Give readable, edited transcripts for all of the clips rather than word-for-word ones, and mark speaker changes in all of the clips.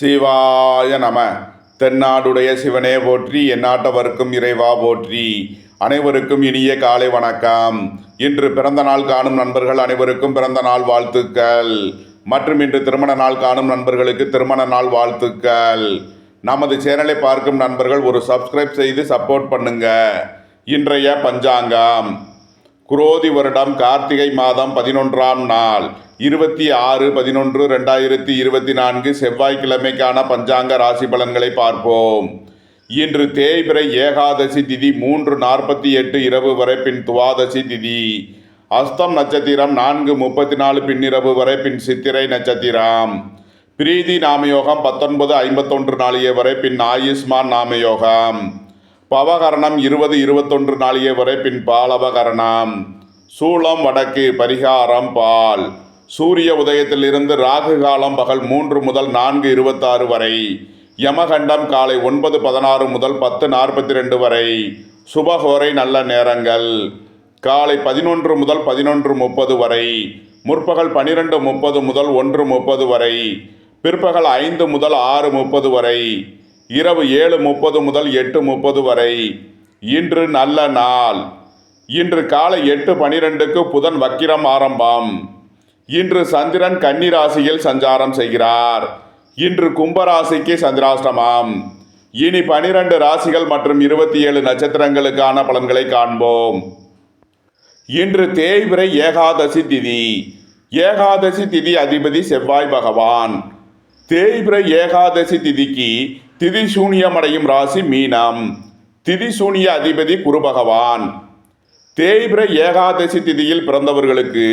Speaker 1: சிவாய நம. தென்னாடுடைய சிவனே போற்றி, எந்நாட்டவர்க்கும் இறைவா போற்றி. அனைவருக்கும் இனிய காலை வணக்கம். இன்று பிறந்த நாள் காணும் நண்பர்கள் அனைவருக்கும் பிறந்த நாள் வாழ்த்துக்கள். மற்றும் இன்று திருமண நாள் காணும் நண்பர்களுக்கு திருமண நாள் வாழ்த்துக்கள். நமது சேனலை பார்க்கும் நண்பர்கள் ஒரு சப்ஸ்கிரைப் செய்து சப்போர்ட் பண்ணுங்க. இன்றைய பஞ்சாங்கம்: குரோதி வருடம் கார்த்திகை மாதம் 11ஆம் நாள் 26/11/2024 செவ்வாய்க்கிழமைக்கான பஞ்சாங்க ராசி பலன்களை பார்ப்போம். இன்று தேய்பிறை ஏகாதசி திதி 3:48 இரவு வரை, பின் துவாதசி திதி. அஸ்தம் நட்சத்திரம் 4:34 பின்னிரவு வரை, பின் சித்திரை நட்சத்திரம். பிரீதி நாமயோகம் 19:51 நாளிகை வரை, பின் ஆயுஷ்மான் நாமயோகம். பவகரணம் 20:21 நாளிகை வரை, பின் பாலவகரணம். சூளம் வடக்கு, பரிகாரம் பால். சூரிய உதயத்திலிருந்து ராகு காலம் பகல் 3 முதல் 4:26 வரை. யமகண்டம் காலை 9:16 முதல் 10:42 வரை. சுபகோரை நல்ல நேரங்கள்: காலை 11 முதல் 11:30 வரை, முற்பகல் 12:30 முதல் 1:30 வரை, பிற்பகல் 5 முதல் 6:30 வரை, இரவு 7:30 முதல் 8:30 வரை. இன்று நல்ல நாள். இன்று காலை 8:12க்கு புதன் வக்கிரம் ஆரம்பம். இன்று சந்திரன் கன்னி ராசியில் சஞ்சாரம் செய்கிறார். இன்று கும்பராசிக்கு சந்திராஷ்டமம். இனி 12 ராசிகள் மற்றும் 27 நட்சத்திரங்களுக்கான பலன்களை காண்போம். இன்று தேய்பிறை ஏகாதசி திதி. ஏகாதசி திதி அதிபதி செவ்வாய் பகவான். தேய்பிறை ஏகாதசி திதிக்கு திதி சூனியமடையும் ராசி மீனம். திதி சூனிய அதிபதி குரு பகவான். தேய்பிறை ஏகாதசி திதியில் பிறந்தவர்களுக்கு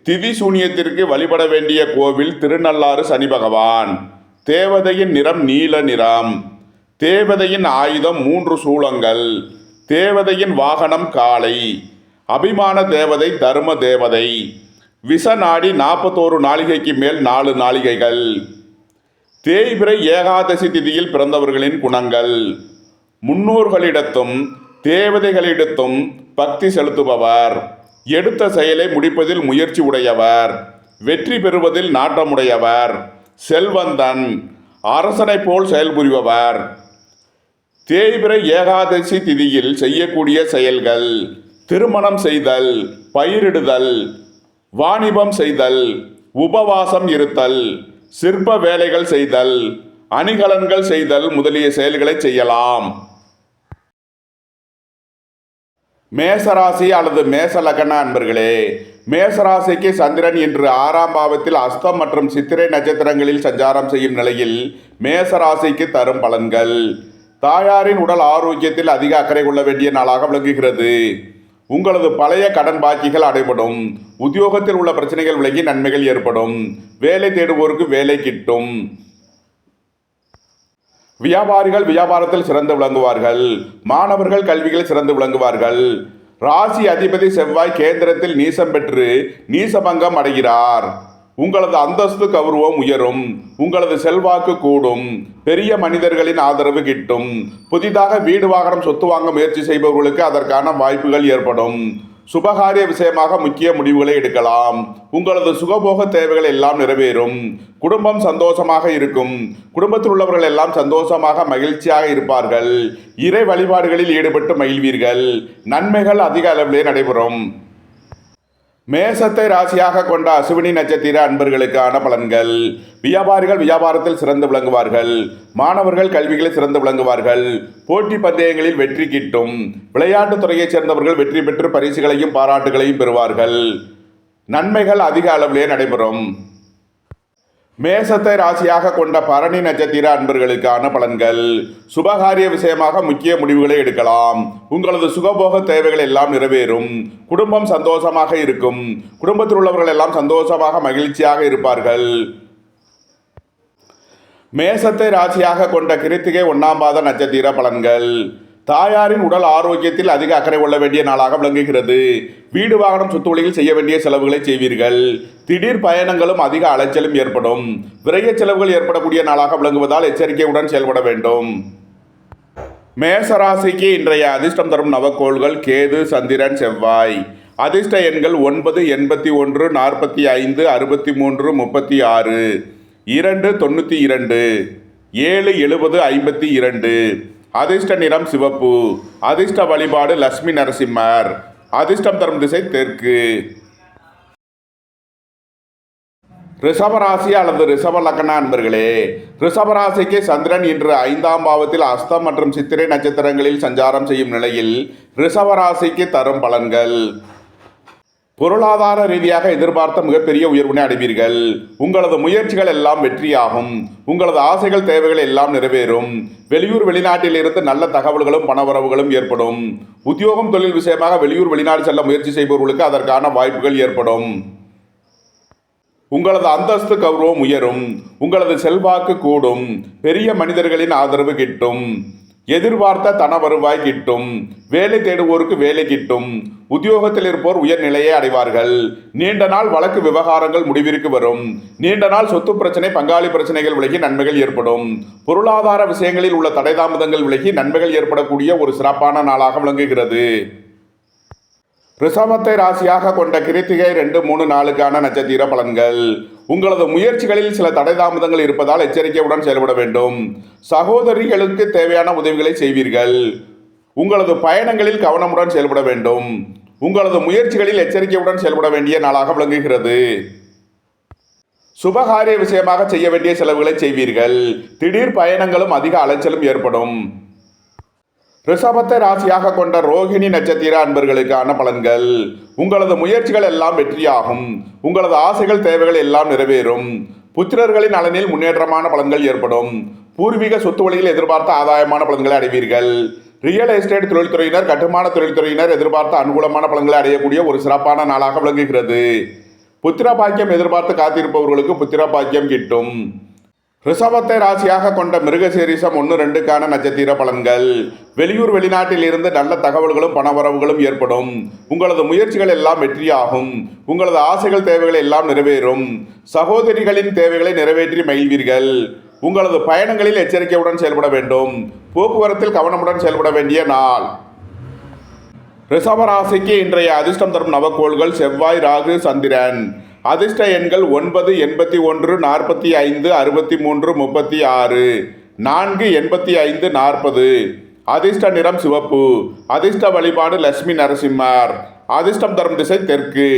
Speaker 1: திதி சூனியத்திற்கு வழிபட வேண்டிய கோவில் திருநள்ளாறு சனி பகவான். தேவதையின் நிறம் நீல நிறம். தேவதையின் ஆயுதம் 3 சூலங்கள். தேவதையின் வாகனம் காளை. அபிமான தேவதை தர்ம தேவதை. விஷ நாடி 41 நாளிகைக்கு மேல் 4 நாளிகைகள். தேய்பிறை ஏகாதசி திதியில் பிறந்தவர்களின் குணங்கள்: முன்னோர்களிடத்தும் தேவதைகளிடத்தும் பக்தி செலுத்துபவர். எடுத்த செயலை முடிப்பதில் முயற்சி உடையவர். வெற்றி பெறுவதில் நாட்டமுடையவர். செல்வந்தன். அரசனை போல் செயல்புரிபவர். தேய்பிறை ஏகாதசி திதியில் செய்யக்கூடிய செயல்கள்: திருமணம் செய்தல், பயிரிடுதல், வாணிபம் செய்தல், உபவாசம் இருத்தல், சிற்ப வேலைகள் செய்தல், அணிகலன்கள் செய்தல் முதலிய செயல்களை செய்யலாம். மேசராசி அல்லது மேச லக்ன அன்பர்களே, மேசராசிக்கு சந்திரன் இன்று 6ஆம் பாவத்தில் அஸ்தம் மற்றும் சித்திரை நட்சத்திரங்களில் சஞ்சாரம் செய்யும் நிலையில் மேசராசிக்கு தரும் பலன்கள்: தாயாரின் உடல் ஆரோக்கியத்தில் அதிக அக்கறை கொள்ள வேண்டிய நாளாக விளங்குகிறது. உங்களது பழைய கடன் பாக்கிகள் அடைபடும். உத்தியோகத்தில் உள்ள பிரச்சனைகள் விலகி நன்மைகள் ஏற்படும். வேலை தேடுவோருக்கு வேலை கிட்டும். வியாபாரிகள் வியாபாரத்தில் சிறந்து விளங்குவார்கள். மாணவர்கள் கல்வியில் சிறந்து விளங்குவார்கள். ராசி அதிபதி செவ்வாய் கேந்திரத்தில் நீசம் பெற்று நீசபங்கம் அடைகிறார். உங்களது அந்தஸ்து கௌரவம் உயரும். உங்களது செல்வாக்கு கூடும். பெரிய மனிதர்களின் ஆதரவு கிட்டும். புதிதாக வீடு வாகனம் சொத்து வாங்க முயற்சி செய்பவர்களுக்கு அதற்கான வாய்ப்புகள் ஏற்படும். சுபகாரிய விஷயமாக முக்கிய முடிவுகளை எடுக்கலாம். உங்களது சுகபோக தேவைகள் எல்லாம் நிறைவேறும். குடும்பம் சந்தோஷமாக இருக்கும். குடும்பத்தில் உள்ளவர்கள் எல்லாம் சந்தோஷமாக மகிழ்ச்சியாக இருப்பார்கள். இறை வழிபாடுகளில் ஈடுபட்டு மகிழ்வீர்கள். நன்மைகள் அதிக அளவிலே நடைபெறும். மேசத்தை ராசியாக கொண்ட அசுவினி நட்சத்திர அன்பர்களுக்கான பலன்கள்: வியாபாரிகள் வியாபாரத்தில் சிறந்து விளங்குவார்கள். மாணவர்கள் கல்விகளில் சிறந்து விளங்குவார்கள். போட்டி பந்தயங்களில் வெற்றி கிட்டும். விளையாட்டுத் துறையைச் சேர்ந்தவர்கள் வெற்றி பெற்று பரிசுகளையும் பாராட்டுகளையும் பெறுவார்கள். நன்மைகள் அதிக அளவிலே நடைபெறும். மேசத்தை ராசியாக கொண்ட பரணி நட்சத்திர அன்பர்களுக்கான பலன்கள்: சுபகாரிய விஷயமாக முக்கிய முடிவுகளை எடுக்கலாம். உங்களது சுகபோக தேவைகள் எல்லாம் நிறைவேறும். குடும்பம் சந்தோஷமாக இருக்கும். குடும்பத்தில் உள்ளவர்கள் எல்லாம் சந்தோஷமாக மகிழ்ச்சியாக இருப்பார்கள். மேசத்தை ராசியாக கொண்ட கிருத்திகை 1ஆம் பாத நட்சத்திர பலன்கள்: தாயாரின் உடல் ஆரோக்கியத்தில் அதிக அக்கறை கொள்ள வேண்டிய நாளாக விளங்குகிறது. வீடு வாகனம் சொத்துவழியில் செய்ய வேண்டிய செலவுகளை செய்வீர்கள். திடீர் பயணங்களும் அதிக அலைச்சலும் ஏற்படும். விரைய செலவுகள் ஏற்படக்கூடிய நாளாக விளங்குவதால் எச்சரிக்கையுடன் செயல்பட வேண்டும். மேசராசிக்கு இன்றைய அதிர்ஷ்டம் தரும் நவக்கோள்கள் கேது, சந்திரன், செவ்வாய். அதிர்ஷ்ட எண்கள் 9, 81, 45, 63, 36, 2, 92. 7/70/52. அதிர்ஷ்ட நிறம் சிவப்பு. அதிர்ஷ்ட வழிபாடு லட்சுமி நரசிம்மர். அதிர்ஷ்டம் தரும் திசை தெற்கு. ரிஷபராசி அல்லது ரிஷப லக்ன அன்பர்களே, ரிஷபராசிக்கு சந்திரன் இன்று 5ஆம் பாவத்தில் அஸ்தம் மற்றும் சித்திரை நட்சத்திரங்களில் சஞ்சாரம் செய்யும் நிலையில் ரிஷபராசிக்கு தரும் பலன்கள். பொருளாதார ரீதியாக எதிர்பார்த்த மிகப்பெரிய உயர்வினை அடைவீர்கள். உங்களது முயற்சிகள் எல்லாம் வெற்றியாகும். உங்களது ஆசைகள் தேவைகள் எல்லாம் நிறைவேறும். வெளியூர் வெளிநாட்டில் இருந்து நல்ல தகவல்களும் பணவரவுகளும் ஏற்படும். உத்தியோகம் தொழில் விஷயமாக வெளியூர் வெளிநாடு செல்ல முயற்சி செய்பவர்களுக்கு அதற்கான வாய்ப்புகள் ஏற்படும். உங்களது அந்தஸ்து கௌரவம் உயரும். உங்களது செல்வாக்கு கூடும். பெரிய மனிதர்களின் ஆதரவு கிட்டும். எதிர்பார்த்த தன வருவாய் கிட்டும். வேலை தேடுவோருக்கு வேலை கிட்டும். உத்தியோகத்தில் இருப்போர் உயர்நிலையை அடைவார்கள். நீண்ட நாள் வழக்கு விவகாரங்கள் முடிவிற்கு வரும். நீண்ட நாள் சொத்து பிரச்சனை பங்காளி பிரச்சனைகள் விலகி நன்மைகள் ஏற்படும். பொருளாதார விஷயங்களில் உள்ள தடைதாமதங்கள் விலகி நன்மைகள் ஏற்படக்கூடிய ஒரு சிறப்பான நாளாக விளங்குகிறது. ரிஷபத்தை ராசியாக கொண்ட கிருத்திகை 2, 3, 4க்கான நட்சத்திர பலன்கள். உங்களது முயற்சிகளில் சில தடைதாமதங்கள் இருப்பதால் எச்சரிக்கையுடன் செயல்பட வேண்டும். சகோதரிகளுக்கு தேவையான உதவிகளை செய்வீர்கள். உங்களது பயணங்களில் கவனமுடன் செயல்பட வேண்டும். உங்களது முயற்சிகளில் எச்சரிக்கையுடன் செயல்பட வேண்டிய நாளாக விளங்குகிறது. சுபகாரிய விஷயமாக செய்ய வேண்டிய செலவுகளை செய்வீர்கள். திடீர் பயணங்களும் அதிக அலைச்சலும் ஏற்படும். ரிஷபத்தை ராசியாக கொண்ட ரோகிணி நட்சத்திர அன்பர்களுக்கான பலன்கள். உங்களது முயற்சிகள் எல்லாம் வெற்றியாகும். உங்களது ஆசைகள் தேவைகள் எல்லாம் நிறைவேறும். புத்திரர்களின் நலனில் முன்னேற்றமான பலன்கள் ஏற்படும். பூர்வீக சொத்து வழியில் எதிர்பார்த்த ஆதாயமான பலன்களை அடைவீர்கள். ரியல் எஸ்டேட் தொழில்துறையினர் கட்டுமான தொழில்துறையினர் எதிர்பார்த்த அனுகூலமான பலன்களை அடையக்கூடிய ஒரு சிறப்பான நாளாக விளங்குகிறது. புத்திர பாக்கியம் எதிர்பார்த்து காத்திருப்பவர்களுக்கு புத்திர பாக்கியம் கிட்டும். ரிஷபத்தை ராசியாக கொண்ட மிருகசீரிஷம் 1, 2க்கான நட்சத்திர பலன்கள். வெளியூர் வெளிநாட்டில் இருந்து நல்ல தகவல்களும் பணவரவுகளும் ஏற்படும். உங்களது முயற்சிகள் எல்லாம் வெற்றியாகும். உங்களது ஆசைகள் தேவைகள் எல்லாம் நிறைவேறும். சகோதரிகளின் தேவைகளை நிறைவேற்றி மகிழ்வீர்கள். உங்களது பயணங்களில் எச்சரிக்கையுடன் செயல்பட வேண்டும். போக்குவரத்தில் கவனமுடன் செயல்பட வேண்டிய நாள். ரிஷபராசிக்கு இன்றைய அதிர்ஷ்டம் தரும் நவக்கோள்கள் செவ்வாய், ராகு, சந்திரன். அதிர்ஷ்ட எண்கள் 9, 81, 45, 63, 36, 4, 85, 40. அதிர்ஷ்ட நிறம் சிவப்பு. அதிர்ஷ்ட வழிபாடு லட்சுமி நரசிம்மர். அதிர்ஷ்டம் தரும் திசை தெற்கு.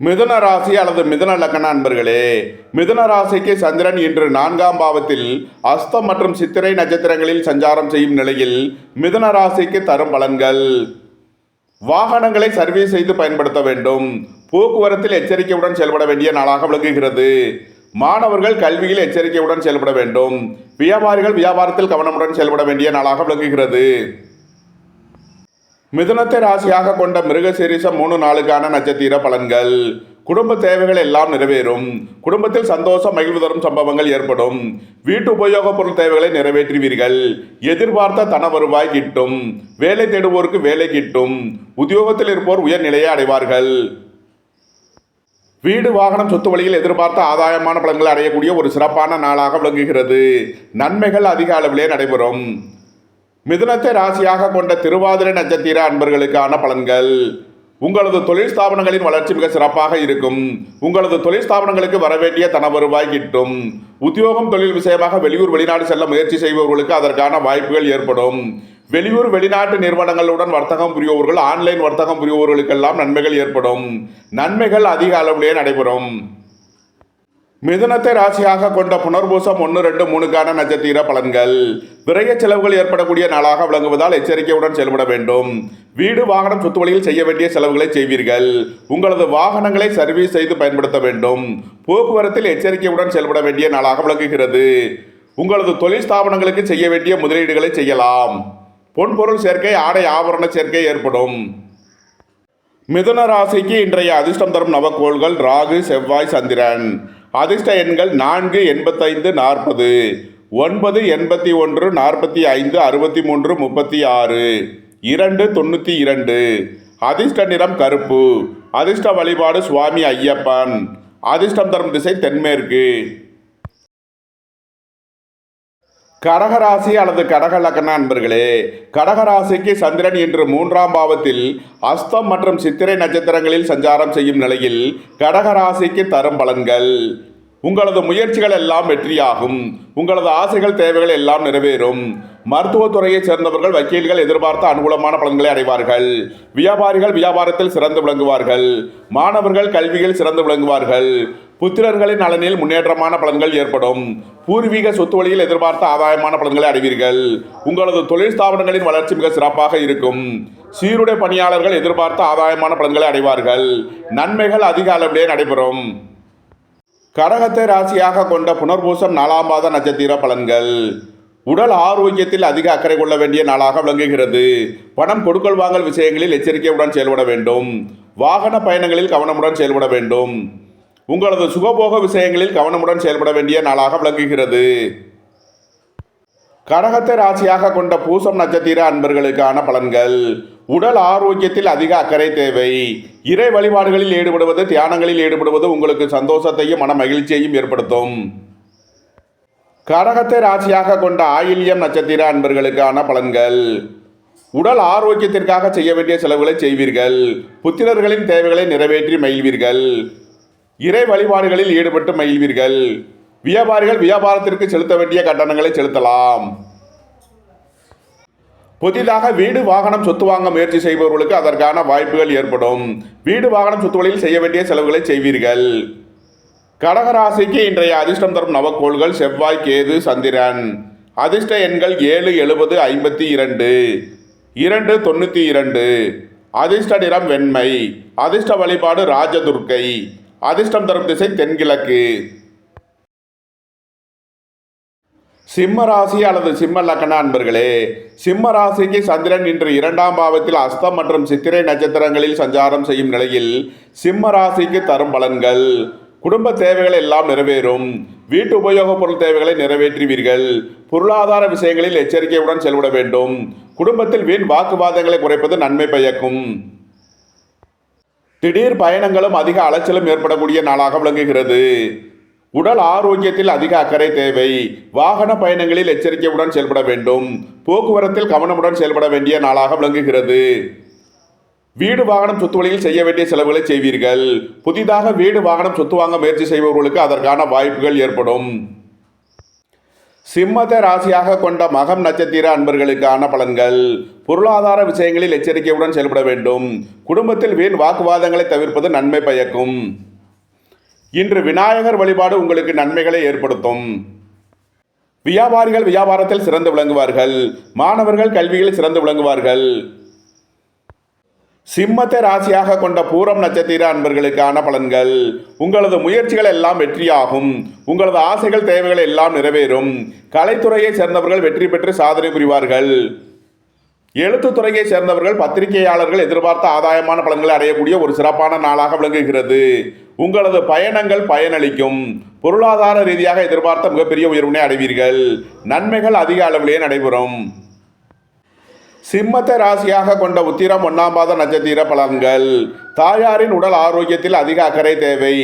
Speaker 1: மிதுன ராசி அல்லது மிதுன லக்ன அன்பர்களே, மிதுன ராசிக்கு சந்திரன் இன்று 4ஆம் பாவத்தில் அஸ்தம் மற்றும் சித்திரை நட்சத்திரங்களில் சஞ்சாரம் செய்யும் நிலையில் மிதுன ராசிக்கு தரும் பலன்கள். வாகனங்களை சர்வீஸ் செய்து பயன்படுத்த வேண்டும். போக்குவரத்தில் எச்சரிக்கையுடன் செயல்பட வேண்டிய நாளாக விளங்குகிறது. மாணவர்கள் கல்வியில் எச்சரிக்கையுடன் செயல்பட வேண்டும். வியாபாரிகள் வியாபாரத்தில் கவனமுடன் செயல்பட வேண்டிய நாளாக விளங்குகிறது. மிதுனத்தை ராசியாக கொண்ட மிருகசீரிஷம் 3, 4க்கான நட்சத்திர பலன்கள். குடும்ப தேவைகள் எல்லாம் நிறைவேறும். குடும்பத்தில் சந்தோஷம் மகிழ்வு தரும் சம்பவங்கள் ஏற்படும். வீட்டு உபயோகப் பொருள் தேவைகளை நிறைவேற்றுவீர்கள். எதிர்பார்த்த தன வருவாய் கிட்டும். வேலை தேடுவோருக்கு வேலை கிட்டும். உத்தியோகத்தில் இருப்போர் உயர்நிலையை அடைவார்கள். வீடு வாகனம் சொத்து வழியில் எதிர்பார்த்த ஆதாயமான பலன்களை அடையக்கூடிய ஒரு சிறப்பான நாளாக விளங்குகிறது. நன்மைகள் அதிக அளவிலே நடைபெறும். மிதுனத்தை ராசியாக கொண்ட திருவாதிரை நட்சத்திர அன்பர்களுக்கான பலன்கள். உங்களது தொழில் ஸ்தாபனங்களின் வளர்ச்சி மிக சிறப்பாக இருக்கும். உங்களது தொழில் ஸ்தாபனங்களுக்கு வரவேண்டிய தன வருவாய் கிட்டும். உத்தியோகம் தொழில் விஷயமாக வெளியூர் வெளிநாடு செல்ல முயற்சி செய்பவர்களுக்கு அதற்கான வாய்ப்புகள் ஏற்படும். வெளியூர் வெளிநாட்டு நிறுவனங்களுடன் வர்த்தகம் புரிபவர்கள் ஆன்லைன் வர்த்தகம் புரிபவர்களுக்கெல்லாம் நன்மைகள் ஏற்படும். நன்மைகள் அதிக அளவிலே நடைபெறும். மிதுனத்தை ராசியாக கொண்ட புனர்பூசம் 1, 2, 3க்கான நட்சத்திர பலன்கள். விரைய செலவுகள் ஏற்படக்கூடிய நாளாக விளங்குவதால் எச்சரிக்கையுடன் செயல்பட வேண்டும். வீடு வாகனம் சொத்து வழியில் செய்ய வேண்டிய செலவுகளை செய்வீர்கள். உங்களது வாகனங்களை சர்வீஸ் செய்து பயன்படுத்த வேண்டும். போக்குவரத்தில் எச்சரிக்கையுடன் செயல்பட வேண்டிய நாளாக விளங்குகிறது. உங்களது தொழில் ஸ்தாபனங்களுக்கு செய்ய வேண்டிய முதலீடுகளை செய்யலாம். பொன்பொருள் சேர்க்கை ஆடை ஆபரண சேர்க்கை ஏற்படும். மிதுன ராசிக்கு இன்றைய அதிர்ஷ்டம் தரும் நவக்கோள்கள் ராகு, செவ்வாய், சந்திரன். அதிர்ஷ்ட எண்கள் 4, 85, 40, 9, 81, 45, 63, 36, 2, 92. அதிர்ஷ்ட நிறம் கருப்பு. அதிர்ஷ்ட வழிபாடு சுவாமி ஐயப்பன். அதிர்ஷ்டம் தரும் திசை தென்மேற்கு. கடகராசி அல்லது கடக லக்ன அன்பர்களே, கடகராசிக்கு சந்திரன் இன்று 3ஆம் பாவத்தில் அஸ்தம் மற்றும் சித்திரை நட்சத்திரங்களில் சஞ்சாரம் செய்யும் நிலையில் கடகராசிக்கு தரும் பலன்கள். உங்களது முயற்சிகள் எல்லாம் வெற்றியாகும். உங்களது ஆசைகள் தேவைகள் எல்லாம் நிறைவேறும். மருத்துவத்துறையைச் சேர்ந்தவர்கள் வக்கீல்கள் எதிர்பார்த்த அனுகூலமான பலன்களை அடைவார்கள். வியாபாரிகள் வியாபாரத்தில் சிறந்து விளங்குவார்கள். மாணவர்கள் கல்வியில் சிறந்து விளங்குவார்கள். புத்திரர்களின் நலனில் முன்னேற்றமான பலன்கள் ஏற்படும். பூர்வீக சொத்து வழியில் எதிர்பார்த்த ஆதாயமான பலன்களை அடைவீர்கள். உங்களது தொழில் ஸ்தாபனங்களின் வளர்ச்சி மிக சிறப்பாக இருக்கும். சீருடை பணியாளர்கள் எதிர்பார்த்த ஆதாயமான பலன்களை அடைவார்கள். நன்மைகள் அதிக அளவிலே நடைபெறும். கடகத்தை ராசியாக கொண்ட புனர்பூசம் 4ஆம் பாத நட்சத்திர பலன்கள். உடல் ஆரோக்கியத்தில் அதிக அக்கறை கொள்ள வேண்டிய நாளாக விளங்குகிறது. பணம் கொடுக்கல் வாங்கல் விஷயங்களில் எச்சரிக்கையுடன் செயல்பட வேண்டும். வாகன பயணங்களில் கவனமுடன் செயல்பட வேண்டும். உங்களது சுகபோக விஷயங்களில் கவனமுடன் செயல்பட வேண்டிய நாளாக விளங்குகிறது. கடகத்தை ராசியாக கொண்ட பூசம் நட்சத்திர அன்பர்களுக்கான பலன்கள். உடல் ஆரோக்கியத்தில் அதிக அக்கறை தேவை. இறை வழிபாடுகளில் ஈடுபடுவது, தியானங்களில் ஈடுபடுவது உங்களுக்கு சந்தோஷத்தையும் மன மகிழ்ச்சியையும் ஏற்படுத்தும். கடகத்தை ராசியாக கொண்ட ஆயில்யம் நட்சத்திர அன்பர்களுக்கான பலன்கள். உடல் ஆரோக்கியத்திற்காக செய்ய வேண்டிய செலவுகளை செய்வீர்கள். புத்திரர்களின் தேவைகளை நிறைவேற்றி மகிழ்வீர்கள். இறை வழிபாடுகளில் ஈடுபட்டு மகிழ்வீர்கள். வியாபாரிகள் வியாபாரத்திற்கு செலுத்த வேண்டிய கட்டணங்களை செலுத்தலாம். புதிதாக வீடு வாகனம் சொத்து வாங்க முயற்சி செய்பவர்களுக்கு அதற்கான வாய்ப்புகள் ஏற்படும். வீடு வாகனம் சொத்துகளில் செய்ய வேண்டிய செலவுகளை செய்வீர்கள். கடகராசிக்கு இன்றைய அதிர்ஷ்டம் தரும் நவக்கோள்கள் செவ்வாய், கேது, சந்திரன். அதிர்ஷ்ட எண்கள் 7, 70, 52, 2, 92. அதிர்ஷ்ட நிறம் வெண்மை. அதிர்ஷ்ட வழிபாடு ராஜதுர்க்கை. அதிர்ஷ்டம் தரும் திசை தென்கிழக்கு. சிம்ம ராசி அல்லது சிம்ம லக்ன அன்பர்களே, சிம்ம ராசிக்கு சந்திரன் இன்று 2ஆம் பாவத்தில் அஸ்தம் மற்றும் சித்திரை நட்சத்திரங்களில் சஞ்சாரம் செய்யும் நிலையில் சிம்ம ராசிக்கு தரும் பலன்கள். குடும்ப தேவைகள் எல்லாம் நிறைவேறும். வீட்டு உபயோகப் பொருள் தேவைகளை நிறைவேற்றுவீர்கள். பொருளாதார விஷயங்களில் எச்சரிக்கையுடன் செயல்பட வேண்டும். குடும்பத்தில் வீண் வாக்குவாதங்களை குறைப்பது நன்மை பயக்கும். திடீர் பயணங்களும் அதிக அலைச்சலும் ஏற்படக்கூடிய நாளாக விளங்குகிறது. உடல் ஆரோக்கியத்தில் அதிக அக்கறை தேவை. வாகன பயணங்களில் எச்சரிக்கையுடன் செயல்பட வேண்டும். போக்குவரத்தில் கவனமுடன் செயல்பட வேண்டிய நாளாக விளங்குகிறது. வீடு வாகனம் சொத்து வழியில் செய்ய வேண்டிய செலவுகளை செய்வீர்கள். புதிதாக வீடு வாகனம் சொத்து வாங்க முயற்சி செய்பவர்களுக்கு அதற்கான வாய்ப்புகள் ஏற்படும். சிம்மத்தை ராசியாக கொண்ட மகம் நட்சத்திர அன்பர்களுக்கான பலன்கள். பொருளாதார விஷயங்களில் எச்சரிக்கையுடன் செயல்பட வேண்டும். குடும்பத்தில் வீண் வாக்குவாதங்களை தவிர்ப்பது நன்மை பயக்கும். இன்று விநாயகர் வழிபாடு உங்களுக்கு நன்மைகளை ஏற்படுத்தும். வியாபாரிகள் வியாபாரத்தில் சிறந்து விளங்குவார்கள். மாணவர்கள் கல்வியில் சிறந்து விளங்குவார்கள். சிம்மத்தை ராசியாக கொண்ட பூரம் நட்சத்திர அன்பர்களுக்கான பலன்கள். உங்களது முயற்சிகள் எல்லாம் வெற்றியாகும். உங்களது ஆசைகள் தேவைகள் எல்லாம் நிறைவேறும். கலைத்துறையை சேர்ந்தவர்கள் வெற்றி பெற்று சாதனை புரிவார்கள். எழுத்துத்துறையை சேர்ந்தவர்கள் பத்திரிகையாளர்கள் எதிர்பார்த்த ஆதாயமான பலன்களை அடையக்கூடிய ஒரு சிறப்பான நாளாக விளங்குகிறது. உங்களது பயணங்கள் பயனளிக்கும். பொருளாதார ரீதியாக எதிர்பார்த்த மிகப்பெரிய உயர்வினை அடைவீர்கள். நன்மைகள் அதிக அளவிலே நடைபெறும். சிம்மத்தை ராசியாக கொண்ட உத்திரம் 1ஆம் பாத நட்சத்திர பலன்கள். தாயாரின் உடல் ஆரோக்கியத்தில் அதிக அக்கறை தேவை.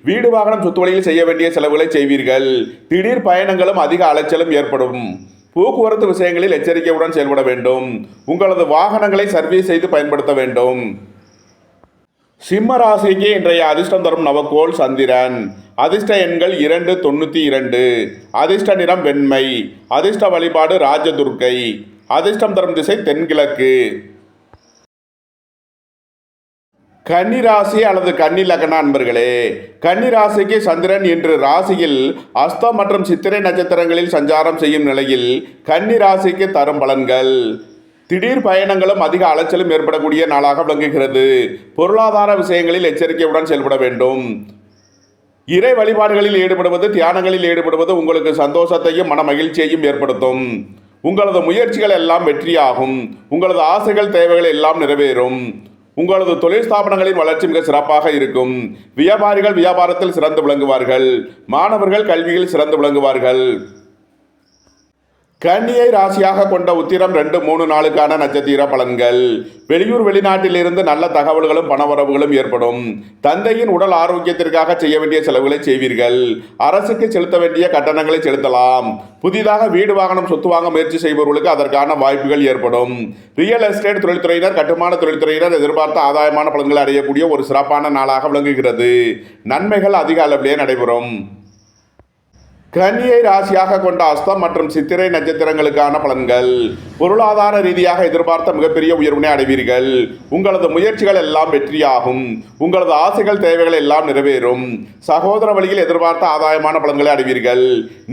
Speaker 1: வீடு வாகனம் சொத்து வழியில் செய்ய வேண்டிய செலவுகளை செய்வீர்கள். திடீர் பயணங்களும் அதிக அலைச்சலும் ஏற்படும். போக்குவரத்து விஷயங்களில் எச்சரிக்கையுடன் செயல்பட வேண்டும். உங்களது வாகனங்களை சர்வீஸ் செய்து பயன்படுத்த வேண்டும். சிம்ம ராசிக்கு இன்றைய அதிர்ஷ்டம் தரும் நவக்கோள் சந்திரன். அதிர்ஷ்ட எண்கள் 2, 92. அதிர்ஷ்ட நிறம் வெண்மை. அதிர்ஷ்ட வழிபாடு ராஜதுர்க்கை. அதிர்ஷ்டம் தரும் திசை தென்கிழக்கு. கன்னி ராசி அல்லது கன்னி லக்ன அன்பர்களே, கன்னி ராசிக்கு சந்திரன் இன்று ராசியில் அஸ்தம் மற்றும் சித்திரை நட்சத்திரங்களில் சஞ்சாரம் செய்யும் நிலையில் கன்னி ராசிக்கு தரும் பலன்கள். திடீர் பயணங்களும் அதிக அலைச்சலும் ஏற்படக்கூடிய நாளாக விளங்குகிறது. பொருளாதார விஷயங்களில் எச்சரிக்கையுடன் செயல்பட வேண்டும். இறை வழிபாடுகளில் ஈடுபடுவது, தியானங்களில் ஈடுபடுவது உங்களுக்கு சந்தோஷத்தையும் மன மகிழ்ச்சியையும் ஏற்படுத்தும். உங்களது முயற்சிகள் எல்லாம் வெற்றியாகும். உங்களது ஆசைகள் தேவைகள் எல்லாம் நிறைவேறும். உங்களது தொழில் ஸ்தாபனங்களின் வளர்ச்சி மிக சிறப்பாக இருக்கும். வியாபாரிகள் வியாபாரத்தில் சிறந்து விளங்குவார்கள். மாணவர்கள் கல்வியில் சிறந்து விளங்குவார்கள். கன்னியை ராசியாக கொண்ட உத்திரம் 2, 3 நாளுக்கான நட்சத்திர பலன்கள். வெளியூர் வெளிநாட்டிலிருந்து நல்ல தகவல்களும் பணவரவுகளும் ஏற்படும். தந்தையின் உடல் ஆரோக்கியத்திற்காக செய்ய வேண்டிய செலவுகளை செய்வீர்கள். அரசுக்கு செலுத்த வேண்டிய கட்டணங்களை செலுத்தலாம். புதிதாக வீடு வாகனம் சொத்து வாங்க முயற்சி செய்பவர்களுக்கு அதற்கான வாய்ப்புகள் ஏற்படும். ரியல் எஸ்டேட் தொழில்துறையினர், கட்டுமான தொழில்துறையினர் எதிர்பார்த்த ஆதாயமான பலன்களை அடையக்கூடிய ஒரு சிறப்பான நாளாக விளங்குகிறது. நன்மைகள் அதிக அளவிலே நடைபெறும். கன்னியை ராசியாக கொண்ட அஸ்தம் மற்றும் சித்திரை நட்சத்திரங்களுக்கான பலன்கள். பொருளாதார ரீதியாக எதிர்பார்த்த மிகப்பெரிய உயர்வினை அடைவீர்கள். உங்களது முயற்சிகள் எல்லாம் வெற்றியாகும். உங்களது ஆசைகள் தேவைகள் எல்லாம் நிறைவேறும். சகோதர வழியில் எதிர்பார்த்த ஆதாயமான பலன்களை அடைவீர்கள்.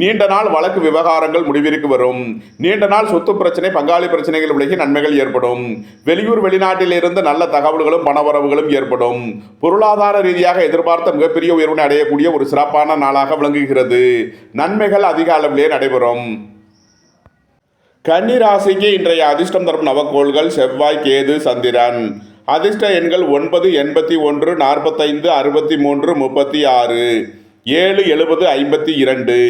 Speaker 1: நீண்ட நாள் வழக்கு விவகாரங்கள் முடிவிற்கு வரும். நீண்ட நாள் சொத்து பிரச்சனை, பங்காளி பிரச்சனைகள் விலகி நன்மைகள் ஏற்படும். வெளியூர் வெளிநாட்டில் இருந்து நல்ல தகவல்களும் பணவரவுகளும் ஏற்படும். பொருளாதார ரீதியாக எதிர்பார்த்த மிகப்பெரிய உயர்வினை அடையக்கூடிய ஒரு சிறப்பான நாளாக விளங்குகிறது. நன்மைகள் அதிக அளவிலே நடைபெறும். கன்னி ராசிக்கு இன்றைய அதிர்ஷ்டம் தரும் நவக்கோள்கள் செவ்வாய், கேது, சந்திரன். அதிர்ஷ்ட எண்கள் 9, 81, 45, 63, 36, 7, 70, 52,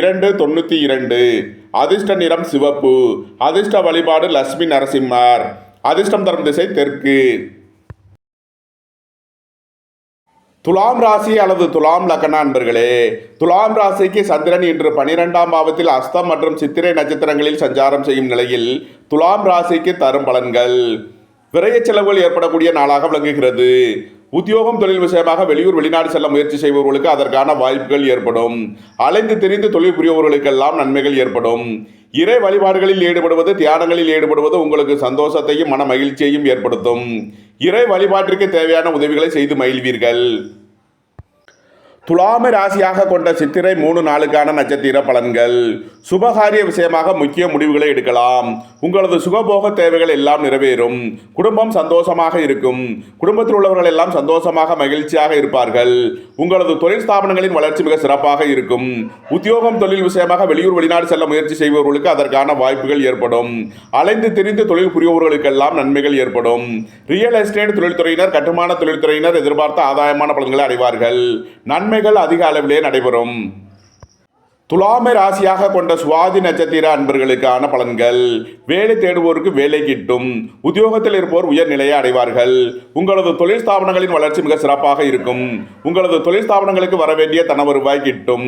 Speaker 1: 2, 92. அதிர்ஷ்ட நிறம் சிவப்பு. அதிர்ஷ்ட வழிபாடு லட்சுமி நரசிம்மர். அதிர்ஷ்டம் தரும் திசை தெற்கு. துலாம் ராசி அல்லது துலாம் லக்ன அன்பர்களே, துலாம் ராசிக்கு சந்திரன் இன்று 12ஆம் பாவத்தில் அஸ்தம் மற்றும் சித்திரை நட்சத்திரங்களில் சஞ்சாரம் செய்யும் நிலையில் துலாம் ராசிக்கு தரும் பலன்கள். விரைய செலவுகள் ஏற்படக்கூடிய நாளாக விளங்குகிறது. உத்தியோகம் தொழில் விஷயமாக வெளியூர் வெளிநாடு செல்ல முயற்சி செய்பவர்களுக்கு அதற்கான வாய்ப்புகள் ஏற்படும். அலைந்து திரிந்து தொழில் புரியவர்களுக்கெல்லாம் நன்மைகள் ஏற்படும். இறை வழிபாடுகளில் ஈடுபடுவது, தியானங்களில் ஈடுபடுவது உங்களுக்கு சந்தோஷத்தையும் மன மகிழ்ச்சியையும் ஏற்படுத்தும். இறை வழிபாட்டிற்கு தேவையான உதவிகளை செய்து மகிழ்வீர்கள். துலாம ராசியாக கொண்ட சித்திரை 3 நாளுக்கான நட்சத்திர பலன்கள். சுபகாரிய விஷயமாக முக்கிய முடிவுகளை எடுக்கலாம். உங்களது சுகபோக தேவைகள் எல்லாம் நிறைவேறும். குடும்பம் சந்தோஷமாக இருக்கும். குடும்பத்தில் உள்ளவர்கள் எல்லாம் சந்தோஷமாக மகிழ்ச்சியாக இருப்பார்கள். உங்களது தொழில் ஸ்தாபனங்களின் வளர்ச்சி மிக சிறப்பாக இருக்கும். உத்தியோகம் தொழில் விஷயமாக வெளியூர் வெளிநாடு செல்ல முயற்சி செய்பவர்களுக்கு அதற்கான வாய்ப்புகள் ஏற்படும். அலைந்து திரிந்து தொழில் புரியவர்களுக்கெல்லாம் நன்மைகள் ஏற்படும். ரியல் எஸ்டேட் தொழில்துறையினர், கட்டுமான தொழில்துறையினர் எதிர்பார்த்த ஆதாயமான பலன்களை அடைவார்கள். நன்மைகள் அதிக அளவிலே நடைபெறும். துலாமை ராசியாக கொண்ட சுவாதி நட்சத்திர அன்பர்களுக்கான பலன்கள். வேலை தேடுவோருக்கு வேலை கிட்டும். உத்தியோகத்தில் இருப்போர் உயர்நிலையை அடைவார்கள். உங்களது தொழில் ஸ்தாபனங்களின் வளர்ச்சி மிக சிறப்பாக இருக்கும். உங்களது தொழில் ஸ்தாபனங்களுக்கு வர வேண்டிய தன வருவாய் கிட்டும்.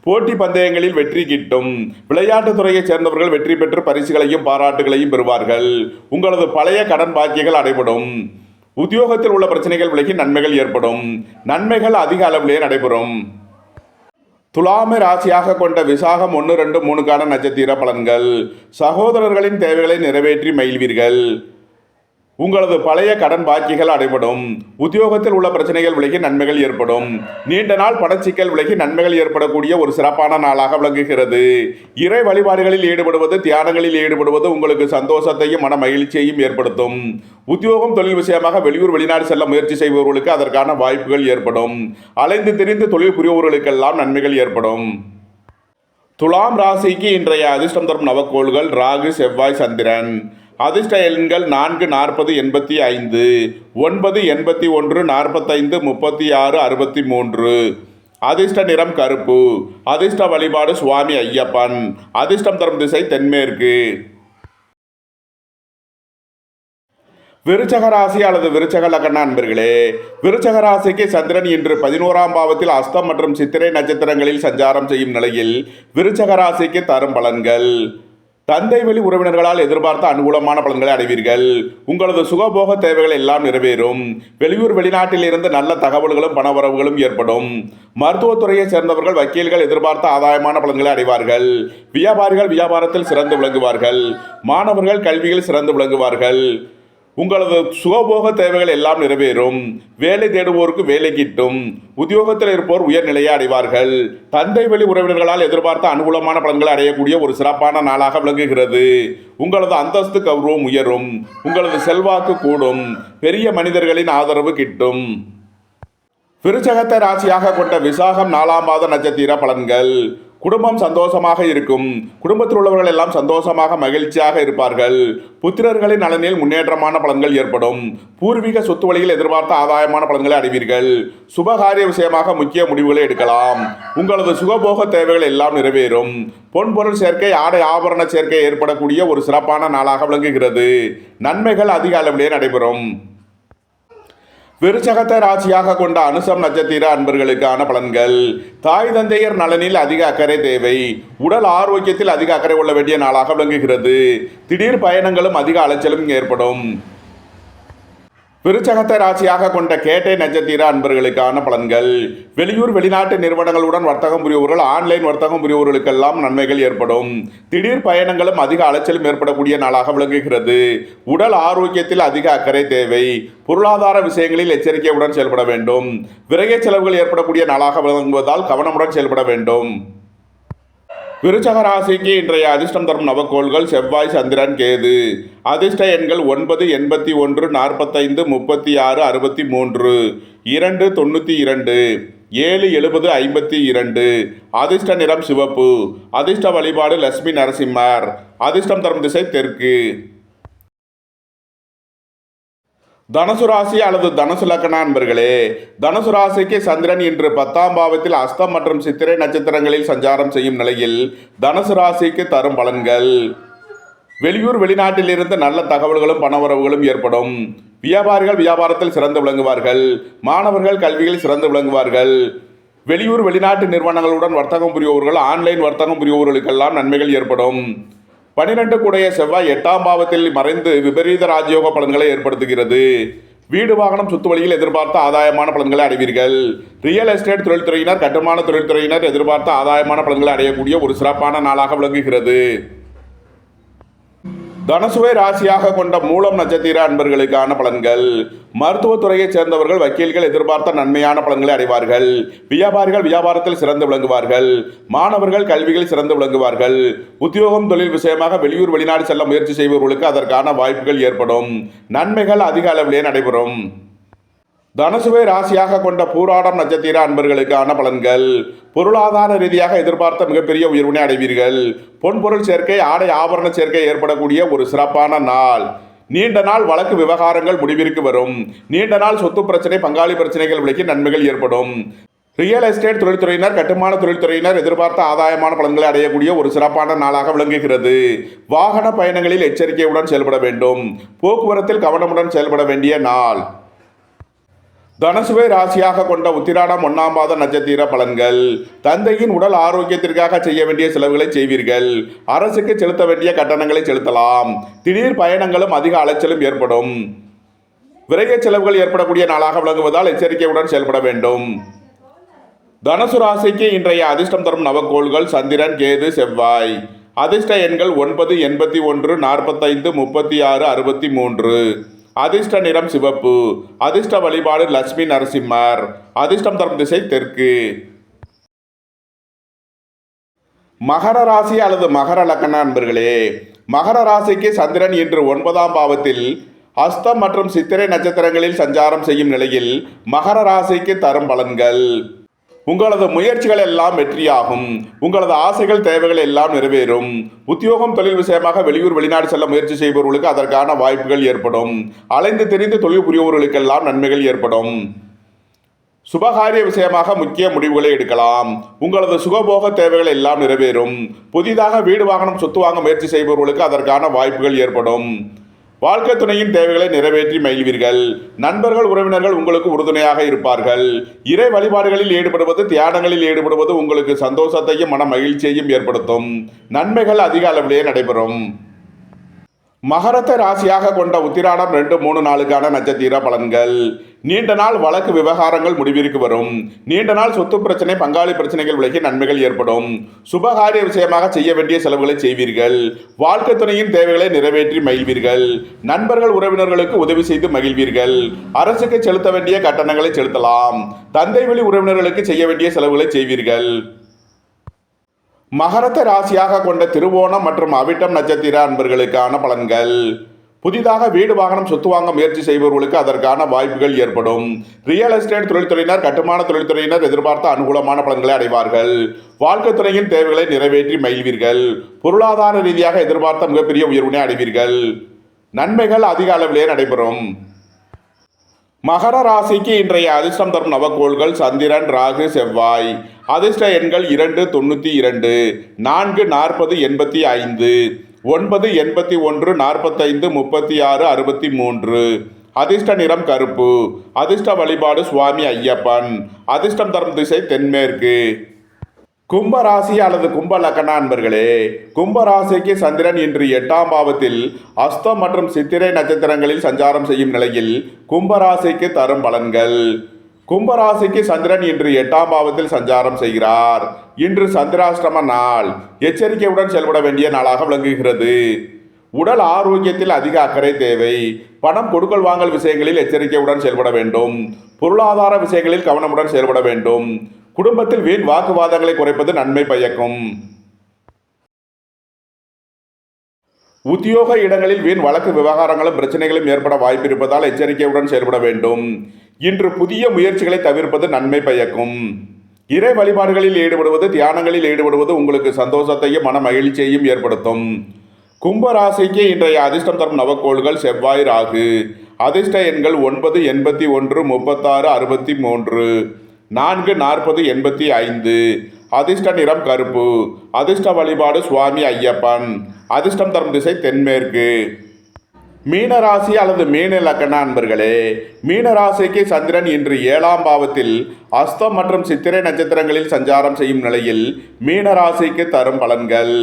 Speaker 1: போட்டி பந்தயங்களில் வெற்றி கிட்டும். விளையாட்டுத் துறையைச் சேர்ந்தவர்கள் வெற்றி பெற்று பரிசுகளையும் பாராட்டுகளையும் பெறுவார்கள். உங்களது பழைய கடன் பாக்கியங்கள் அடைபடும். உத்தியோகத்தில் உள்ள பிரச்சனைகள் விலகி நன்மைகள் ஏற்படும். நன்மைகள் அதிக அளவிலே நடைபெறும். துலாமை ராசியாக கொண்ட விசாகம் 1, 2, 3க்கான நட்சத்திர பலன்கள். சகோதரர்களின் தேவைகளை நிறைவேற்றி மகிழ்வீர்கள். உங்களது பழைய கடன் பாக்கிகள் அடைபடும். உத்தியோகத்தில் உள்ள பிரச்சனைகள் விலகி நன்மைகள் ஏற்படும். நீண்ட நாள் பணச்சிக்கல் விலகி நன்மைகள் ஏற்படக்கூடிய ஒரு சிறப்பான நாளாக விளங்குகிறது. இறை வழிபாடுகளில் ஈடுபடுவது, தியானங்களில் ஈடுபடுவது உங்களுக்கு சந்தோஷத்தையும் மன மகிழ்ச்சியையும் ஏற்படுத்தும். உத்தியோகம் தொழில் விஷயமாக வெளியூர் வெளிநாடு செல்ல முயற்சி செய்பவர்களுக்கு அதற்கான வாய்ப்புகள் ஏற்படும். அலைந்து திரிந்து தொழில் புரிபவர்களுக்கெல்லாம் நன்மைகள் ஏற்படும். துலாம் ராசிக்கு இன்றைய அதிர்ஷ்டம் தரும் நவக்கோள்கள் ராகு, செவ்வாய், சந்திரன். அதிர்ஷ்ட எண்கள் 4, 40, 85, 9, 81, 45, 36, 63. அதிர்ஷ்ட நிறம் கருப்பு. அதிர்ஷ்ட வழிபாடு சுவாமி ஐயப்பன். அதிர்ஷ்டம் தரும் திசை தென்மேற்கு. விருச்சக ராசி அல்லது விருச்சக லக்ன அன்பர்களே, விருச்சக ராசிக்கு சந்திரன் இன்று 11ஆம் பாவத்தில் அஸ்தம் மற்றும் சித்திரை நட்சத்திரங்களில் சஞ்சாரம் செய்யும் நிலையில் விருச்சக ராசிக்கு தரும் பலன்கள். தந்தை வழி உறவினர்களால் எதிர்பார்த்த அனுகூலமான பலன்களை அடைவீர்கள். உங்களது சுகபோக தேவைகள் எல்லாம் நிறைவேறும். வெளியூர் வெளிநாட்டில் இருந்து நல்ல தகவல்களும் பணவரவுகளும் ஏற்படும். மருத்துவத்துறையை சேர்ந்தவர்கள், வக்கீல்கள் எதிர்பார்த்த ஆதாயமான பலன்களை அடைவார்கள். வியாபாரிகள் வியாபாரத்தில் சிறந்து விளங்குவார்கள். மாணவர்கள் கல்வியில் சிறந்து விளங்குவார்கள். உங்களது சுகபோக தேவைகள் எல்லாம் நிறைவேறும். வேலை தேடுவோருக்கு வேலை கிட்டும். உத்தியோகத்தில் இருப்போர் உயர்நிலையை அடைவார்கள். தந்தை வழி உறவினர்களால் எதிர்பார்த்த அனுகூலமான பலன்களை அடையக்கூடிய ஒரு சிறப்பான நாளாக விளங்குகிறது. உங்களது அந்தஸ்து கௌரவம் உயரும். உங்களது செல்வாக்கு கூடும். பெரிய மனிதர்களின் ஆதரவு கிட்டும். விருச்சகத்தை ராசியாக கொண்ட விசாகம் 4ஆம் பாத நட்சத்திர பலன்கள். குடும்பம் சந்தோஷமாக இருக்கும். குடும்பத்தில் உள்ளவர்கள் எல்லாம் சந்தோஷமாக மகிழ்ச்சியாக இருப்பார்கள். புத்திரர்களின் நலனில் முன்னேற்றமான பலன்கள் ஏற்படும். பூர்வீக சொத்து வழியில் எதிர்பார்த்த ஆதாயமான பலன்களை அடைவீர்கள். சுபகாரிய விஷயமாக முக்கிய முடிவுகளை எடுக்கலாம். உங்களது சுகபோக தேவைகள் எல்லாம் நிறைவேறும். பொன்பொருள் சேர்க்கை, ஆடை ஆபரண சேர்க்கை ஏற்படக்கூடிய ஒரு சிறப்பான நாளாக விளங்குகிறது. நன்மைகள் அதிக அளவிலே நடைபெறும். விருச்சகத்தை ராசியாக கொண்ட அனுசம் நட்சத்திர அன்பர்களுக்கான பலன்கள். தாய் தந்தையர் நலனில் அதிக அக்கறை தேவை. உடல் ஆரோக்கியத்தில் அதிக அக்கறை கொள்ள வேண்டிய நாளாக விளங்குகிறது. திடீர் பயணங்களும் அதிக அலைச்சலும் ஏற்படும். விருச்சகத்தை ராசியாக கொண்ட கேட்டை நட்சத்திர அன்பர்களுக்கான பலன்கள். வெளியூர் வெளிநாட்டு நிறுவனங்களுடன் வர்த்தகம் புரிபவர்கள், ஆன்லைன் வர்த்தகம் புரிபவர்களுக்கெல்லாம் நன்மைகள் ஏற்படும். திடீர் பயணங்களும் அதிக அலைச்சலும் ஏற்படக்கூடிய நாளாக விளங்குகிறது. உடல் ஆரோக்கியத்தில் அதிக அக்கறை தேவை. பொருளாதார விஷயங்களில் எச்சரிக்கையுடன் செயல்பட வேண்டும். விரய செலவுகள் ஏற்படக்கூடிய நாளாக விளங்குவதால் கவனமுடன் செயல்பட வேண்டும். விருச்சக ராசிக்கு இன்றைய அதிர்ஷ்டம் தரும் நவக்கோள்கள் செவ்வாய், சந்திரன், கேது. அதிர்ஷ்ட எண்கள் 9, 81, 45, 36, 63, 2, 92, 7, 70, 52. அதிர்ஷ்ட நிறம் சிவப்பு. அதிர்ஷ்ட வழிபாடு லட்சுமி நரசிம்மர். அதிர்ஷ்டம் தரும் திசை தெற்கு. தனுசு ராசி அல்லது தனுசு லக்ன அன்பர்களே, தனுசு ராசிக்கு சந்திரன் இன்று 10ஆம் பாவத்தில் அஸ்தம் மற்றும் சித்திரை நட்சத்திரங்களில் சஞ்சாரம் செய்யும் நிலையில் தனுசு ராசிக்கு தரும் பலன்கள். வெளியூர் வெளிநாட்டிலிருந்து நல்ல தகவல்களும் பணவரவுகளும் ஏற்படும். வியாபாரிகள் வியாபாரத்தில் சிறந்து விளங்குவார்கள். மாணவர்கள் கல்வியில் சிறந்து விளங்குவார்கள். வெளியூர் வெளிநாட்டு நிறுவனங்களுடன் வர்த்தகம் புரிபவர்கள், ஆன்லைன் வர்த்தகம் புரிபவர்களுக்கெல்லாம் நன்மைகள் ஏற்படும். 12 கூடைய செவ்வாய் 8ஆம் பாவத்தில் மறைந்து விபரீத ராஜயோக பலன்களை ஏற்படுத்துகிறது. வீடு வாகனம் சொத்து வழியில் எதிர்பார்த்த ஆதாயமான பலன்களை அடைவீர்கள். ரியல் எஸ்டேட் தொழில்துறையினர், கட்டுமான தொழில்துறையினர் எதிர்பார்த்த ஆதாயமான பலன்களை அடையக்கூடிய ஒரு சிறப்பான நாளாக விளங்குகிறது. தனுசுவை ராசியாக கொண்ட மூலம் நட்சத்திர அன்பர்களுக்கான பலன்கள். மருத்துவத்துறையைச் சேர்ந்தவர்கள், வக்கீல்கள் எதிர்பார்த்த நன்மையான பலன்களை அடைவார்கள். வியாபாரிகள் வியாபாரத்தில் சிறந்து விளங்குவார்கள். மாணவர்கள் கல்வியில் சிறந்து விளங்குவார்கள். உத்தியோகம் தொழில் விஷயமாக வெளியூர் வெளிநாடு செல்ல முயற்சி செய்பவர்களுக்கு அதற்கான வாய்ப்புகள் ஏற்படும். நன்மைகள் அதிக அளவிலே நடைபெறும். தனுசுவை ராசியாக கொண்ட பூராடம் நட்சத்திர அன்பர்களுக்கான பலன்கள். பொருளாதார ரீதியாக எதிர்பார்த்த மிகப்பெரிய உயர்வினை அடைவீர்கள். பொன்பொருள் சேர்க்கை, ஆடை ஆபரண சேர்க்கை ஏற்படக்கூடிய ஒரு சிறப்பான நாள். நீண்ட நாள் வழக்கு விவகாரங்கள் முடிவிற்கு வரும். நீண்ட நாள் சொத்து பிரச்சனை, பங்காளி பிரச்சனைகள் விலகி நன்மைகள் ஏற்படும். ரியல் எஸ்டேட் தொழில்துறையினர், கட்டுமான தொழில்துறையினர் எதிர்பார்த்த ஆதாயமான பலன்களை அடையக்கூடிய ஒரு சிறப்பான நாளாக விளங்குகிறது. வாகன பயணங்களில் எச்சரிக்கையுடன் செயல்பட வேண்டும். போக்குவரத்தில் கவனமுடன் செயல்பட வேண்டிய நாள். தனுசுவை ராசியாக கொண்ட உத்திராடம் 1ஆம் பாத நட்சத்திர பலன்கள். தந்தையின் உடல் ஆரோக்கியத்திற்காக செய்ய வேண்டிய செலவுகளை செய்வீர்கள். அரசுக்கு செலுத்த வேண்டிய கட்டணங்களை செலுத்தலாம். திடீர் பயணங்களும் அதிக அலைச்சலும் ஏற்படும். விரய செலவுகள் ஏற்படக்கூடிய நாளாக விளங்குவதால் எச்சரிக்கையுடன் செயல்பட வேண்டும். தனுசு ராசிக்கு இன்றைய அதிர்ஷ்டம் தரும் நவக்கோள்கள் சந்திரன், கேது, செவ்வாய். அதிர்ஷ்ட எண்கள் 9, 81, 45, 36, 63. அதிர்ஷ்ட நிறம் சிவப்பு. அதிர்ஷ்ட வழிபாடு லட்சுமி நரசிம்மர். அதிர்ஷ்டம் தரும் திசை தெற்கு. மகர ராசி அல்லது மகர லக்ன அன்பர்களே, மகர ராசிக்கு சந்திரன் இன்று 9ஆம் பாவத்தில் அஸ்தம் மற்றும் சித்திரை நட்சத்திரங்களில் சஞ்சாரம் செய்யும் நிலையில் மகர ராசிக்கு தரும் பலன்கள். உங்களது முயற்சிகள் எல்லாம் வெற்றியாகும். உங்களது ஆசைகள் தேவைகள் எல்லாம் நிறைவேறும். உத்தியோகம் தொழில் விஷயமாக வெளியூர் வெளிநாடு செல்ல முயற்சி செய்பவர்களுக்கு அதற்கான வாய்ப்புகள் ஏற்படும். அலைந்து திரிந்து தொழில் புரிபவர்களுக்கெல்லாம் நன்மைகள் ஏற்படும். சுபகாரிய விஷயமாக முக்கிய முடிவுகளை எடுக்கலாம். உங்களது சுகபோக தேவைகள் எல்லாம் நிறைவேறும். புதிதாக வீடு வாகனம் சொத்து வாங்க முயற்சி செய்பவர்களுக்கு அதற்கான வாய்ப்புகள் ஏற்படும். வாழ்க்கை துணையின் தேவைகளை நிறைவேற்றி மகிழ்வீர்கள். நண்பர்கள் உறவினர்கள் உங்களுக்கு உறுதுணையாக இருப்பார்கள். இறை வழிபாடுகளில் ஈடுபடுவது, தியானங்களில் ஈடுபடுவது உங்களுக்கு சந்தோஷத்தையும் மன மகிழ்ச்சியையும் ஏற்படுத்தும். நன்மைகள் அதிக அளவிலே நடைபெறும். மகரத்தை ராசியாக கொண்ட உத்திராடம் 2, 3 நாளுக்கான நட்சத்திர பலன்கள். நீண்ட நாள் வழக்கு விவகாரங்கள் முடிவிற்கு வரும். நீண்ட நாள் சொத்து பிரச்சனை, பங்காளி பிரச்சனைகள் விலகி நன்மைகள் ஏற்படும். சுபகாரிய விஷயமாக செய்ய வேண்டிய செலவுகளை செய்வீர்கள். வாழ்க்கை துணையின் தேவைகளை நிறைவேற்றி மகிழ்வீர்கள். நண்பர்கள் உறவினர்களுக்கு உதவி செய்து மகிழ்வீர்கள். அரசுக்கு செலுத்த வேண்டிய கட்டணங்களை செலுத்தலாம். தந்தை வழி உறவினர்களுக்கு செய்ய வேண்டிய செலவுகளை செய்வீர்கள். மகரத்தை ராசியாக கொண்ட திருவோணம் மற்றும் அவிட்டம் நட்சத்திர அன்பர்களுக்கான பலன்கள். புதிதாக வீடு வாகனம் சொத்து வாங்க முயற்சி செய்பவர்களுக்கு அதற்கான வாய்ப்புகள் ஏற்படும். ரியல் எஸ்டேட் தொழில்துறையினர், கட்டுமான தொழில்துறையினர் எதிர்பார்த்த அனுகூலமான பலன்களை அடைவார்கள். வாழ்க்கை துறையின் தேவைகளை நிறைவேற்றி மகிழ்வீர்கள். பொருளாதார ரீதியாக எதிர்பார்த்த மிகப்பெரிய உயர்வினை அடைவீர்கள். நன்மைகள் அதிக அளவிலே நடைபெறும். மகர ராசிக்கு இன்றைய அதிர்ஷ்டம் தரும் நவக்கோள்கள் சந்திரன், ராகு, செவ்வாய். அதிர்ஷ்ட எண்கள் 2, 92, 4, 40, 85, 9, 81, 45, 36, 63. அதிர்ஷ்ட நிறம் கருப்பு. அதிர்ஷ்ட வழிபாடு சுவாமி ஐயப்பன். அதிர்ஷ்டம் தரும் திசை தென்மேற்கு. கும்பராசி அல்லது கும்ப லக்கண அன்பர்களே, கும்பராசிக்கு சந்திரன் இன்று 8ஆம் பாவத்தில் அஸ்தம் மற்றும் சித்திரை நட்சத்திரங்களில் சஞ்சாரம் செய்யும் நிலையில் கும்பராசிக்கு தரும் பலன்கள். கும்பராசிக்கு சந்திரன் இன்று 8ஆம் பாவத்தில் சஞ்சாரம் செய்கிறார். இன்று சந்திராஷ்டம நாள். எச்சரிக்கையுடன் செயல்பட வேண்டிய நாளாக விளங்குகிறது. உடல் ஆரோக்கியத்தில் அதிக அக்கறை தேவை. பணம் கொடுக்கல் வாங்கல் விஷயங்களில் எச்சரிக்கையுடன் செயல்பட வேண்டும். பொருளாதார விஷயங்களில் கவனமுடன் செயல்பட வேண்டும். குடும்பத்தில் வீண் வாக்குவாதங்களை குறைப்பது நன்மை பயக்கும். உத்தியோக இடங்களில் வீண் வழக்கு விவகாரங்களும் பிரச்சனைகளும் ஏற்பட வாய்ப்பு இருப்பதால் எச்சரிக்கையுடன் செயல்பட வேண்டும். இன்று புதிய முயற்சிகளை தவிர்ப்பது நன்மை பயக்கும். இறை வழிபாடுகளில் ஈடுபடுவது, தியானங்களில் ஈடுபடுவது உங்களுக்கு சந்தோஷத்தையும் மன மகிழ்ச்சியையும் ஏற்படுத்தும். கும்பராசிக்கு இன்றைய அதிர்ஷ்டம் தரும் நவக்கோள்கள் செவ்வாய், ராகு. அதிர்ஷ்ட எண்கள் 9, 81, 36, 63, 4, 40, 85. அதிர்ஷ்ட நிறம் கருப்பு. அதிர்ஷ்ட வழிபாடு சுவாமி ஐயப்பன். அதிர்ஷ்டம் தரும் திசை தென்மேற்கு. மீனராசி அல்லது மீன லக்கண அன்பர்களே, மீனராசிக்கு சந்திரன் இன்று 7ஆம் பாவத்தில் அஸ்தம் மற்றும் சித்திரை நட்சத்திரங்களில் சஞ்சாரம் செய்யும் நிலையில் மீனராசிக்கு தரும் பலன்கள்.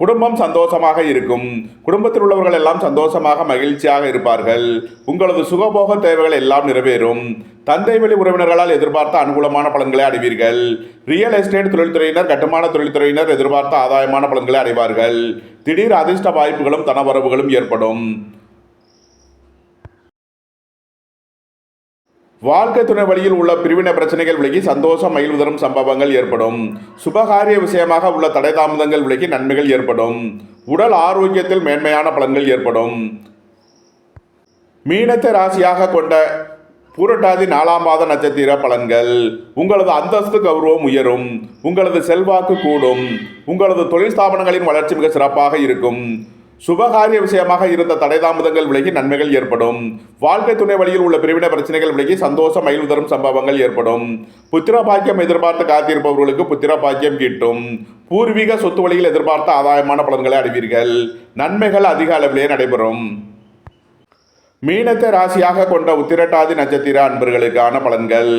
Speaker 1: குடும்பம் சந்தோஷமாக இருக்கும். குடும்பத்தில் உள்ளவர்கள் எல்லாம் சந்தோஷமாக மகிழ்ச்சியாக இருப்பார்கள். உங்களது சுகபோக தேவைகள் எல்லாம் நிறைவேறும். தந்தை வழி உறவினர்களால் எதிர்பார்த்த அனுகூலமான பலன்களை அடைவீர்கள். ரியல் எஸ்டேட் தொழில்துறையினர், கட்டுமான தொழில்துறையினர் எதிர்பார்த்த ஆதாயமான பலன்களை அடைவார்கள். திடீர் அதிர்ஷ்ட வாய்ப்புகளும் தனவரவுகளும் ஏற்படும். வாழ்க்கை துணை வழியில் உள்ள பிரிவினை பிரச்சனைகள் விலகி சந்தோஷம் மகிழ்வு தரும் சம்பவங்கள் ஏற்படும். சுபகாரிய விஷயமாக உள்ள தடை தாமதங்கள் விலகி நன்மைகள் ஏற்படும். உடல் ஆரோக்கியத்தில் மேன்மையான பலன்கள் ஏற்படும். மீனத்தை ராசியாக கொண்ட பூரட்டாதி 4ஆம் பாத நட்சத்திர பலன்கள். உங்களது அந்தஸ்து கௌரவம் உயரும். உங்களது செல்வாக்கு கூடும். உங்களது தொழில் ஸ்தாபனங்களின் வளர்ச்சி மிக சிறப்பாக இருக்கும். சுபகாரிய விஷயமாக இருந்த தடை தாமதங்கள் விலகி நன்மைகள் ஏற்படும். வாழ்க்கை துணை வழியில் உள்ள பிரிவினை பிரச்சனைகள் விலகி சந்தோஷம் மகிழ்வு தரும் சம்பவங்கள் ஏற்படும். புத்திர பாக்கியம் எதிர்பார்த்து காத்திருப்பவர்களுக்கு புத்திர பாக்கியம் கிட்டும். பூர்வீக சொத்து வழியில் எதிர்பார்த்த ஆதாயமான பலன்களை அடைவீர்கள். நன்மைகள் அதிக அளவிலே நடைபெறும். மீனத்தை ராசியாக கொண்ட உத்திரட்டாதி நட்சத்திர அன்பர்களுக்கான பலன்கள்.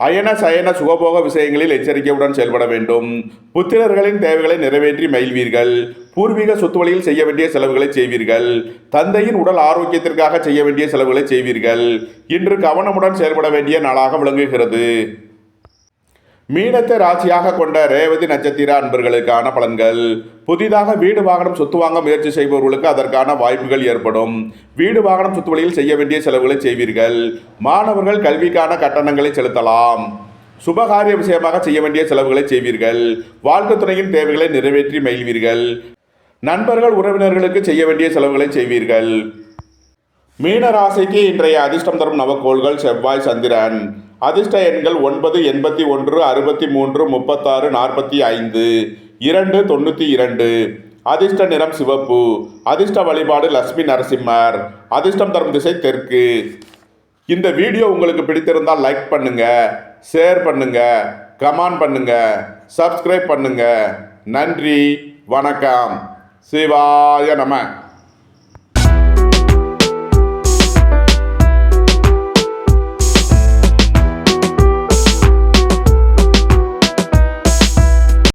Speaker 1: அயன சயன சுகபோக விஷயங்களில் எச்சரிக்கையுடன் செயல்பட வேண்டும். புத்திரர்களின் தேவைகளை நிறைவேற்றி மகிழ்வீர்கள். பூர்வீக சொத்து வழியில் செய்ய வேண்டிய செலவுகளை செய்வீர்கள். தந்தையின் உடல் ஆரோக்கியத்திற்காக செய்ய வேண்டிய செலவுகளை செய்வீர்கள். இன்று கவனமுடன் செயல்பட வேண்டிய நாளாக விளங்குகிறது. மீனத்தை ராசியாக கொண்ட ரேவதி நட்சத்திர அன்பர்களுக்கான பலன்கள். புதிதாக வீடு வாகனம் சொத்து வாங்க முயற்சி செய்பவர்களுக்கு அதற்கான வாய்ப்புகள் ஏற்படும். வீடு வாகனம் சொத்து வழியில் செய்ய வேண்டிய செலவுகளை செய்வீர்கள். மாணவர்கள் கல்விக்கான கட்டணங்களை செலுத்தலாம். சுபகாரிய விஷயமாக செய்ய வேண்டிய செலவுகளை செய்வீர்கள். வாழ்க்கை துணையின் தேவைகளை நிறைவேற்றி மகிழ்வீர்கள். நண்பர்கள் உறவினர்களுக்கு செய்ய வேண்டிய செலவுகளை செய்வீர்கள். மீனராசிக்கு இன்றைய அதிர்ஷ்டம் தரும் நவக்கோள்கள் செவ்வாய், சந்திரன். அதிர்ஷ்ட எண்கள் 9, 81, 63, 36, 45, 2, 92. அதிர்ஷ்ட நிறம் சிவப்பு. அதிர்ஷ்ட வழிபாடு லட்சுமி நரசிம்மர். அதிர்ஷ்டம் தரும் திசை தெற்கு. இந்த வீடியோ உங்களுக்கு பிடித்திருந்தால் லைக் பண்ணுங்க, ஷேர் பண்ணுங்க, கமெண்ட் பண்ணுங்க, சப்ஸ்கிரைப் பண்ணுங்க. நன்றி, வணக்கம். சிவாய நம.